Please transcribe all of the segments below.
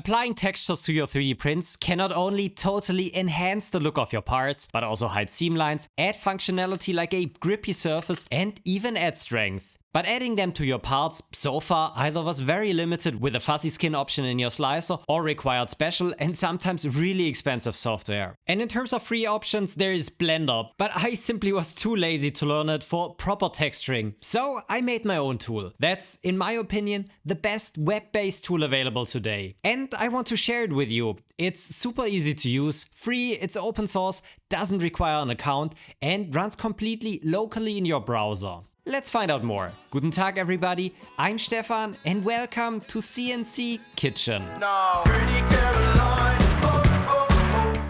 Applying textures to your 3D prints can not only totally enhance the look of your parts, but also hide seam lines, add functionality like a grippy surface, and even add strength. But adding them to your parts so far either was very limited with a fuzzy skin option in your slicer or required special and sometimes really expensive software. And in terms of free options, there is Blender, but I simply was too lazy to learn it for proper texturing. So I made my own tool. That's, in my opinion, the best web-based tool available today. And I want to share it with you. It's super easy to use, free, it's open source, doesn't require an account, and runs completely locally in your browser. Let's find out more. Guten Tag everybody, I'm Stefan and welcome to CNC Kitchen. No.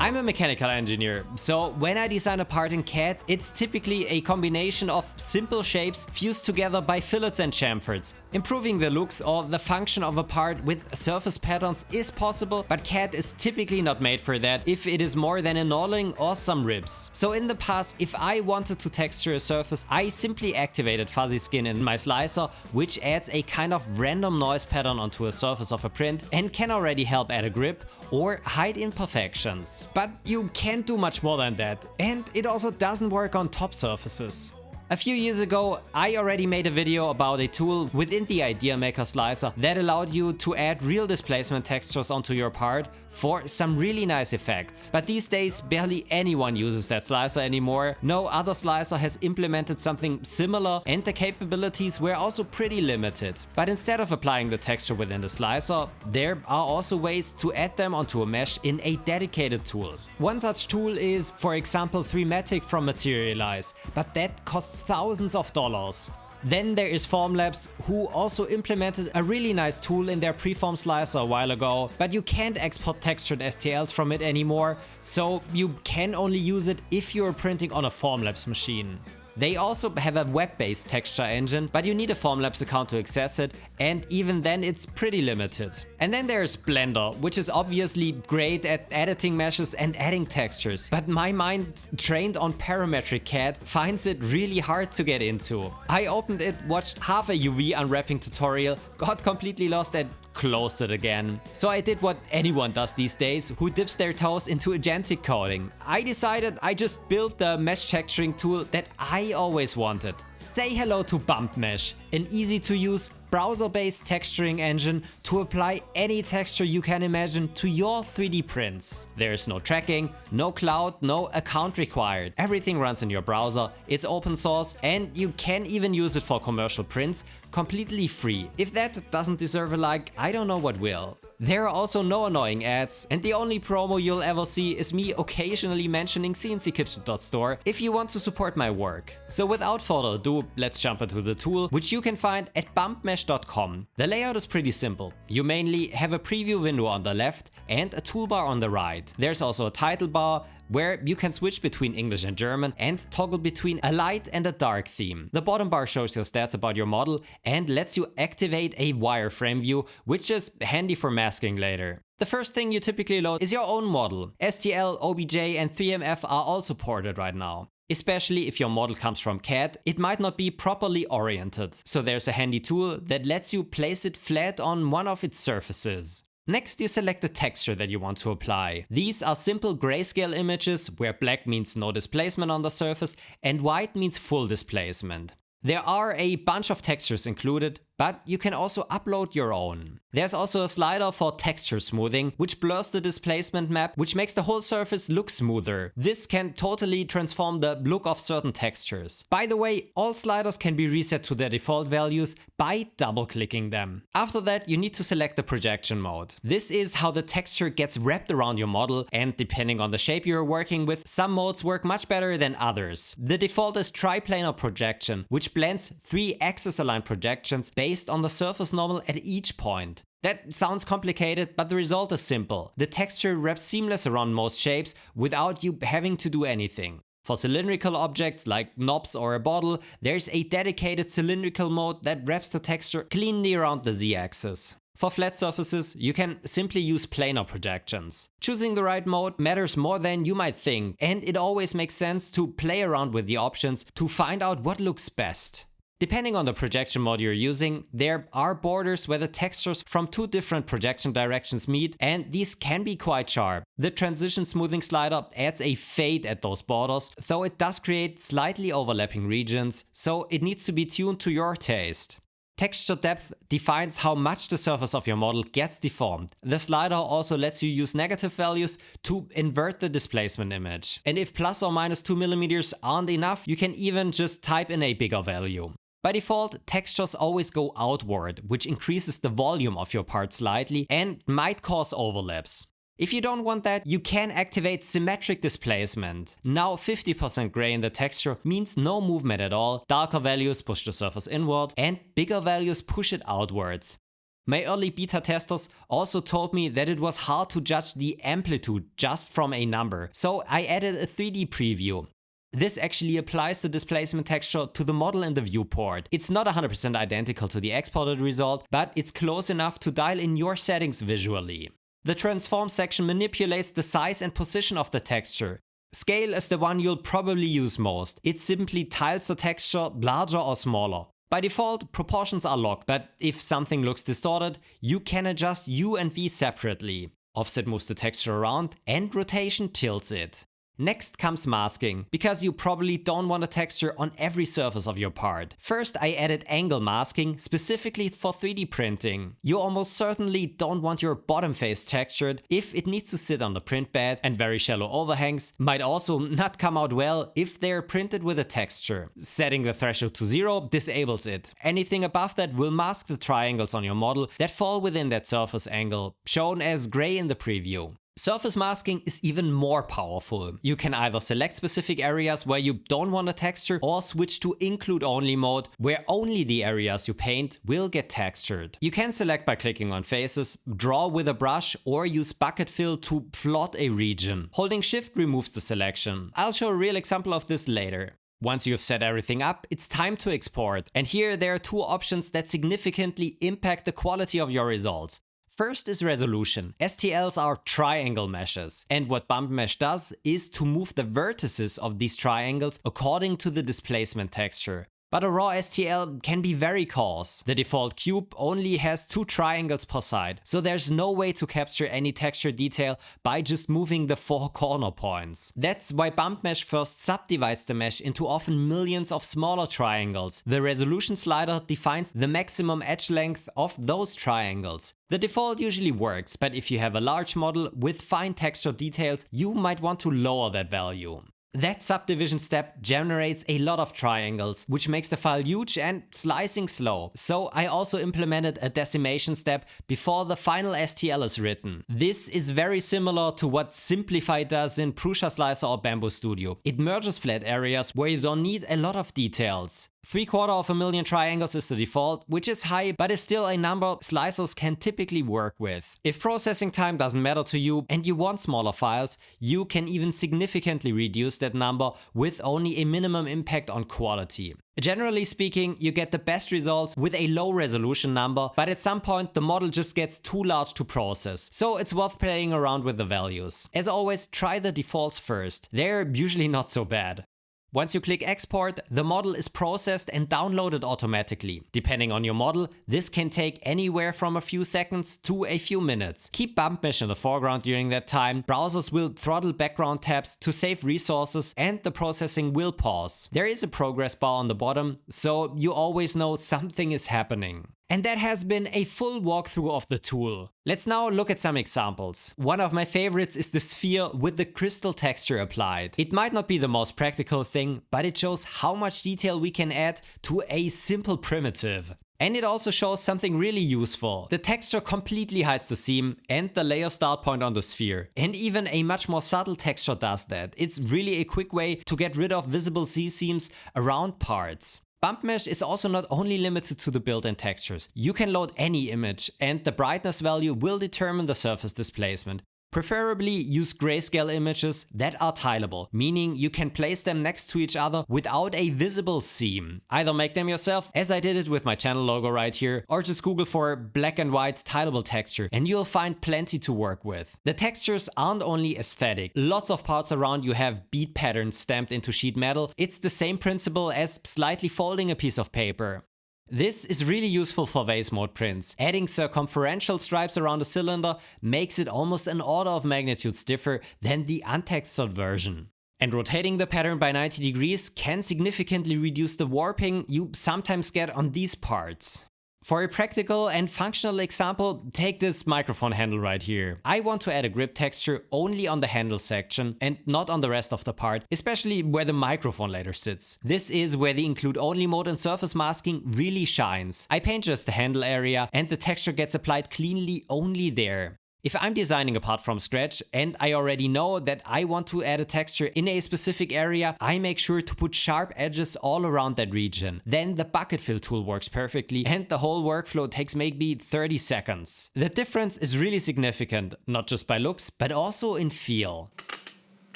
I'm a mechanical engineer, so when I design a part in CAD, it's typically a combination of simple shapes fused together by fillets and chamfers. Improving the looks or the function of a part with surface patterns is possible, but CAD is typically not made for that if it is more than a knurling or some ribs. So in the past, if I wanted to texture a surface, I simply activated fuzzy skin in my slicer, which adds a kind of random noise pattern onto a surface of a print and can already help add a grip or hide imperfections. But you can't do much more than that, and it also doesn't work on top surfaces. A few years ago, I already made a video about a tool within the Idea Maker slicer that allowed you to add real displacement textures onto your part for some really nice effects. But these days, barely anyone uses that slicer anymore. No other slicer has implemented something similar, and the capabilities were also pretty limited. But instead of applying the texture within the slicer, there are also ways to add them onto a mesh in a dedicated tool. One such tool is, for example, 3matic from Materialize, but that costs thousands of dollars. Then there is Formlabs, who also implemented a really nice tool in their preform slicer a while ago, but you can't export textured STLs from it anymore, so you can only use it if you're printing on a Formlabs machine. They also have a web-based texture engine, but you need a Formlabs account to access it, and even then it's pretty limited. And then there's Blender, which is obviously great at editing meshes and adding textures, but my mind, trained on parametric CAD, finds it really hard to get into. I opened it, watched half a UV unwrapping tutorial, got completely lost and closed it again. So I did what anyone does these days who dips their toes into Agentic coding. I decided I just built the mesh texturing tool that I always wanted. Say hello to Bump Mesh, an easy to use browser-based texturing engine to apply any texture you can imagine to your 3D prints. There's no tracking, no cloud, no account required. Everything runs in your browser, it's open source, and you can even use it for commercial prints completely free. If that doesn't deserve a like, I don't know what will. There are also no annoying ads, and the only promo you'll ever see is me occasionally mentioning cnckitchen.store if you want to support my work. So without further ado, let's jump into the tool, which you can find at bumpmesh.com. The layout is pretty simple. You mainly have a preview window on the left and a toolbar on the right. There's also a title bar where you can switch between English and German and toggle between a light and a dark theme. The bottom bar shows your stats about your model and lets you activate a wireframe view, which is handy for masking later. The first thing you typically load is your own model. STL, OBJ and 3MF are all supported right now. Especially if your model comes from CAD, it might not be properly oriented. So there's a handy tool that lets you place it flat on one of its surfaces. Next, you select the texture that you want to apply. These are simple grayscale images where black means no displacement on the surface and white means full displacement. There are a bunch of textures included, but you can also upload your own. There's also a slider for texture smoothing, which blurs the displacement map, which makes the whole surface look smoother. This can totally transform the look of certain textures. By the way, all sliders can be reset to their default values by double-clicking them. After that, you need to select the projection mode. This is how the texture gets wrapped around your model, and depending on the shape you're working with, some modes work much better than others. The default is triplanar projection, which blends 3 axis-aligned projections based on the surface normal at each point. That sounds complicated, but the result is simple. The texture wraps seamless around most shapes without you having to do anything. For cylindrical objects like knobs or a bottle, there's a dedicated cylindrical mode that wraps the texture cleanly around the z-axis. For flat surfaces, you can simply use planar projections. Choosing the right mode matters more than you might think, and it always makes sense to play around with the options to find out what looks best. Depending on the projection mode you're using, there are borders where the textures from two different projection directions meet, and these can be quite sharp. The transition smoothing slider adds a fade at those borders, though it does create slightly overlapping regions, so it needs to be tuned to your taste. Texture depth defines how much the surface of your model gets deformed. The slider also lets you use negative values to invert the displacement image. And if plus or minus 2 mm aren't enough, you can even just type in a bigger value. By default, textures always go outward, which increases the volume of your part slightly and might cause overlaps. If you don't want that, you can activate symmetric displacement. Now 50% gray in the texture means no movement at all, darker values push the surface inward, and bigger values push it outwards. My early beta testers also told me that it was hard to judge the amplitude just from a number, so I added a 3D preview. This actually applies the displacement texture to the model in the viewport. It's not 100% identical to the exported result, but it's close enough to dial in your settings visually. The transform section manipulates the size and position of the texture. Scale is the one you'll probably use most. It simply tiles the texture larger or smaller. By default, proportions are locked, but if something looks distorted, you can adjust U and V separately. Offset moves the texture around and rotation tilts it. Next comes masking, because you probably don't want a texture on every surface of your part. First, I added angle masking specifically for 3D printing. You almost certainly don't want your bottom face textured if it needs to sit on the print bed, and very shallow overhangs might also not come out well if they're printed with a texture. Setting the threshold to 0 disables it. Anything above that will mask the triangles on your model that fall within that surface angle, shown as gray in the preview. Surface masking is even more powerful. You can either select specific areas where you don't want a texture or switch to include only mode, where only the areas you paint will get textured. You can select by clicking on faces, draw with a brush, or use bucket fill to flood a region. Holding shift removes the selection. I'll show a real example of this later. Once you've set everything up, it's time to export. And here there are two options that significantly impact the quality of your results. First is resolution. STLs are triangle meshes, and what bump mesh does is to move the vertices of these triangles according to the displacement texture. But a raw STL can be very coarse. The default cube only has 2 triangles per side, so there's no way to capture any texture detail by just moving the 4 corner points. That's why bump mesh first subdivides the mesh into often millions of smaller triangles. The resolution slider defines the maximum edge length of those triangles. The default usually works, but if you have a large model with fine texture details, you might want to lower that value. That subdivision step generates a lot of triangles, which makes the file huge and slicing slow. So I also implemented a decimation step before the final STL is written. This is very similar to what Simplify does in Prusa Slicer or Bamboo Studio. It merges flat areas where you don't need a lot of details. 750,000 triangles is the default, which is high, but is still a number slicers can typically work with. If processing time doesn't matter to you and you want smaller files, you can even significantly reduce that number with only a minimum impact on quality. Generally speaking, you get the best results with a low resolution number, but at some point the model just gets too large to process, so it's worth playing around with the values. As always, try the defaults first. They're usually not so bad. Once you click export, the model is processed and downloaded automatically. Depending on your model, this can take anywhere from a few seconds to a few minutes. Keep bump mesh in the foreground during that time. Browsers will throttle background tabs to save resources, and the processing will pause. There is a progress bar on the bottom, so you always know something is happening. And that has been a full walkthrough of the tool. Let's now look at some examples. One of my favorites is the sphere with the crystal texture applied. It might not be the most practical thing, but it shows how much detail we can add to a simple primitive. And it also shows something really useful. The texture completely hides the seam and the layer start point on the sphere. And even a much more subtle texture does that. It's really a quick way to get rid of visible Z-seams around parts. Bump mesh is also not only limited to the built-in textures. You can load any image and the brightness value will determine the surface displacement. Preferably use grayscale images that are tileable, meaning you can place them next to each other without a visible seam. Either make them yourself, as I did it with my channel logo right here, or just Google for black and white tileable texture and you'll find plenty to work with. The textures aren't only aesthetic. Lots of parts around you have bead patterns stamped into sheet metal. It's the same principle as slightly folding a piece of paper. This is really useful for Vasemode prints. Adding circumferential stripes around a cylinder makes it almost an order of magnitude stiffer than the untextured version. And rotating the pattern by 90 degrees can significantly reduce the warping you sometimes get on these parts. For a practical and functional example, take this microphone handle right here. I want to add a grip texture only on the handle section and not on the rest of the part, especially where the microphone later sits. This is where the include only mode and surface masking really shines. I paint just the handle area and the texture gets applied cleanly only there. If I'm designing a part from scratch and I already know that I want to add a texture in a specific area, I make sure to put sharp edges all around that region. Then the bucket fill tool works perfectly and the whole workflow takes maybe 30 seconds. The difference is really significant, not just by looks, but also in feel.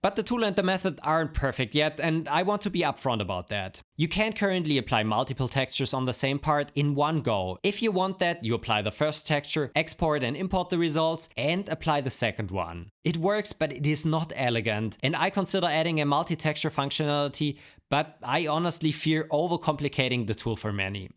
But the tool and the method aren't perfect yet, and I want to be upfront about that. You can't currently apply multiple textures on the same part in one go. If you want that, you apply the first texture, export and import the results, and apply the second one. It works, but it is not elegant, and I consider adding a multi-texture functionality, but I honestly fear overcomplicating the tool for many.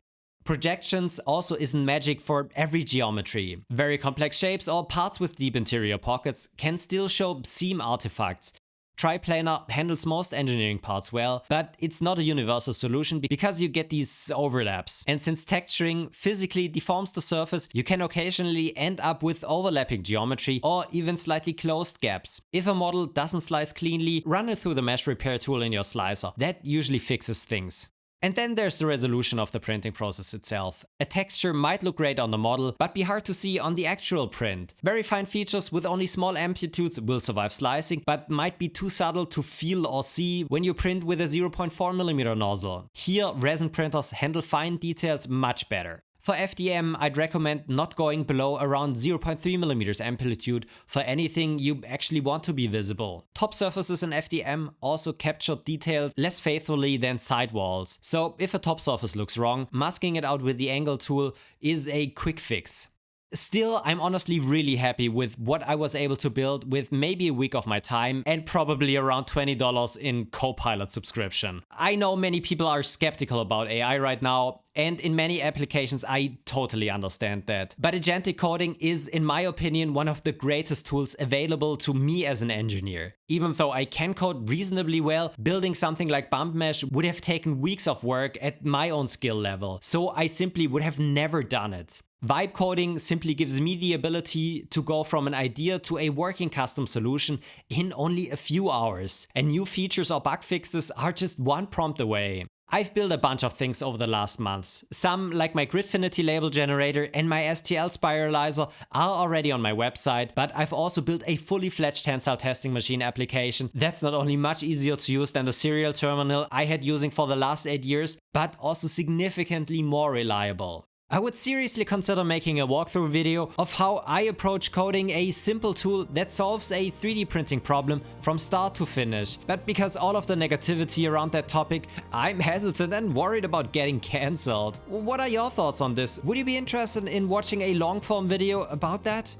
Projections also isn't magic for every geometry. Very complex shapes or parts with deep interior pockets can still show seam artifacts. Triplanar handles most engineering parts well, but it's not a universal solution because you get these overlaps. And since texturing physically deforms the surface, you can occasionally end up with overlapping geometry or even slightly closed gaps. If a model doesn't slice cleanly, run it through the mesh repair tool in your slicer. That usually fixes things. And then there's the resolution of the printing process itself. A texture might look great on the model, but be hard to see on the actual print. Very fine features with only small amplitudes will survive slicing, but might be too subtle to feel or see when you print with a 0.4mm nozzle. Here, resin printers handle fine details much better. For FDM, I'd recommend not going below around 0.3mm amplitude for anything you actually want to be visible. Top surfaces in FDM also capture details less faithfully than sidewalls. So if a top surface looks wrong, masking it out with the angle tool is a quick fix. Still, I'm honestly really happy with what I was able to build with maybe a week of my time and probably around $20 in Copilot subscription. I know many people are skeptical about AI right now, and in many applications I totally understand that. But agentic coding is, in my opinion, one of the greatest tools available to me as an engineer. Even though I can code reasonably well, building something like bump mesh would have taken weeks of work at my own skill level, so I simply would have never done it. Vibe coding simply gives me the ability to go from an idea to a working custom solution in only a few hours, and new features or bug fixes are just one prompt away. I've built a bunch of things over the last months. Some, like my Gridfinity label generator and my STL spiralizer, are already on my website, but I've also built a fully fledged tensile testing machine application that's not only much easier to use than the serial terminal I had using for the last 8 years, but also significantly more reliable. I would seriously consider making a walkthrough video of how I approach coding a simple tool that solves a 3D printing problem from start to finish. But because all of the negativity around that topic, I'm hesitant and worried about getting cancelled. What are your thoughts on this? Would you be interested in watching a long form video about that?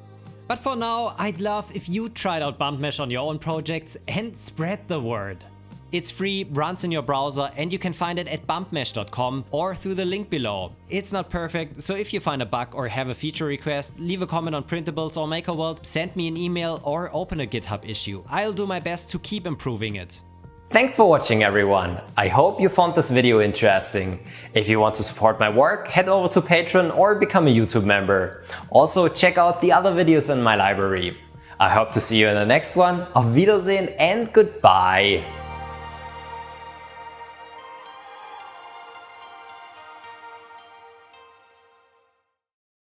But for now, I'd love if you tried out Bump Mesh on your own projects and spread the word. It's free, runs in your browser, and you can find it at bumpmesh.com or through the link below. It's not perfect, so if you find a bug or have a feature request, leave a comment on Printables or MakerWorld, send me an email or open a GitHub issue. I'll do my best to keep improving it. Thanks for watching, everyone. I hope you found this video interesting. If you want to support my work, head over to Patreon or become a YouTube member. Also, check out the other videos in my library. I hope to see you in the next one. Auf Wiedersehen and goodbye.